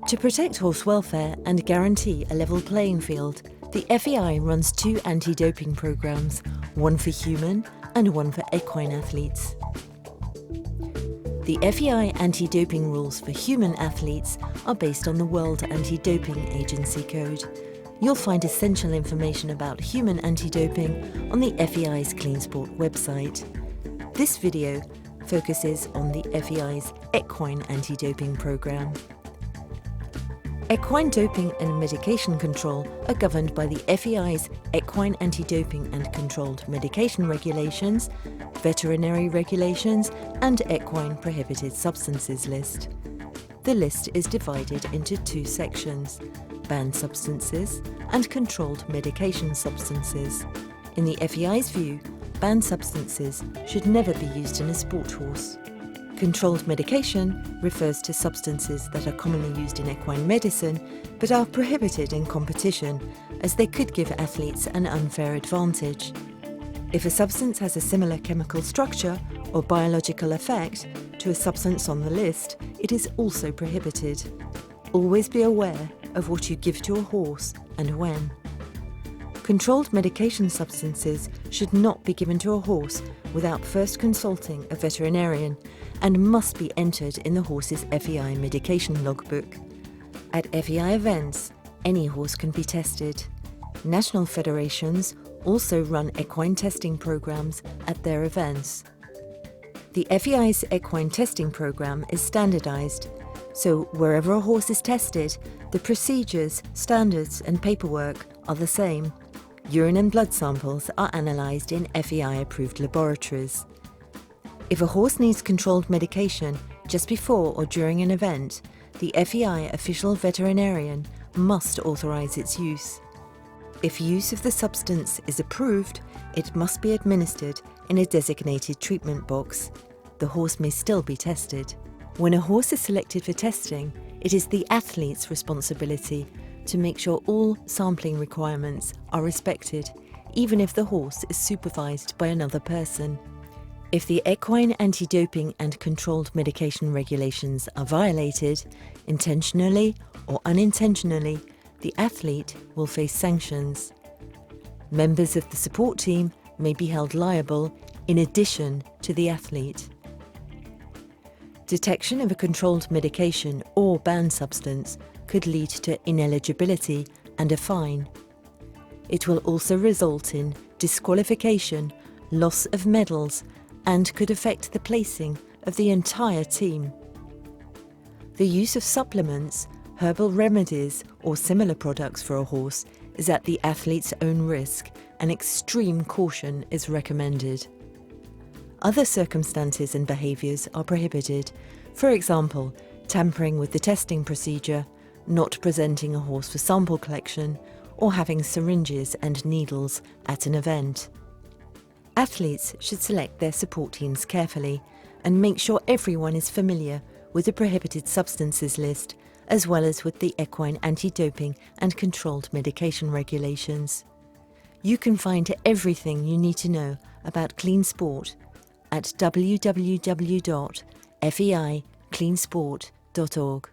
To protect horse welfare and guarantee a level playing field, the FEI runs 2 anti-doping programs, one for human and one for equine athletes. The FEI anti-doping rules for human athletes are based on the World Anti-Doping Agency Code. You'll find essential information about human anti-doping on the FEI's Clean Sport website. This video focuses on the FEI's equine anti-doping program. Equine doping and medication control are governed by the FEI's Equine Anti-Doping and Controlled Medication Regulations, Veterinary Regulations and Equine Prohibited Substances List. The list is divided into 2 sections, banned substances and controlled medication substances. In the FEI's view, banned substances should never be used in a sport horse. Controlled medication refers to substances that are commonly used in equine medicine but are prohibited in competition as they could give athletes an unfair advantage. If a substance has a similar chemical structure or biological effect to a substance on the list, it is also prohibited. Always be aware of what you give to a horse and when. Controlled medication substances should not be given to a horse without first consulting a veterinarian and must be entered in the horse's FEI medication logbook. At FEI events, any horse can be tested. National federations also run equine testing programs at their events. The FEI's equine testing program is standardized, so wherever a horse is tested, the procedures, standards and paperwork are the same. Urine and blood samples are analysed in FEI-approved laboratories. If a horse needs controlled medication just before or during an event, the FEI official veterinarian must authorise its use. If use of the substance is approved, it must be administered in a designated treatment box. The horse may still be tested. When a horse is selected for testing, it is the athlete's responsibility to make sure all sampling requirements are respected, even if the horse is supervised by another person. If the equine anti-doping and controlled medication regulations are violated, intentionally or unintentionally, the athlete will face sanctions. Members of the support team may be held liable in addition to the athlete. Detection of a controlled medication or banned substance could lead to ineligibility and a fine. It will also result in disqualification, loss of medals, and could affect the placing of the entire team. The use of supplements, herbal remedies, or similar products for a horse is at the athlete's own risk, and extreme caution is recommended. Other circumstances and behaviours are prohibited, for example, tampering with the testing procedure, not presenting a horse for sample collection, or having syringes and needles at an event. Athletes should select their support teams carefully and make sure everyone is familiar with the prohibited substances list, as well as with the equine anti-doping and controlled medication regulations. You can find everything you need to know about clean sport at www.feicleansport.org.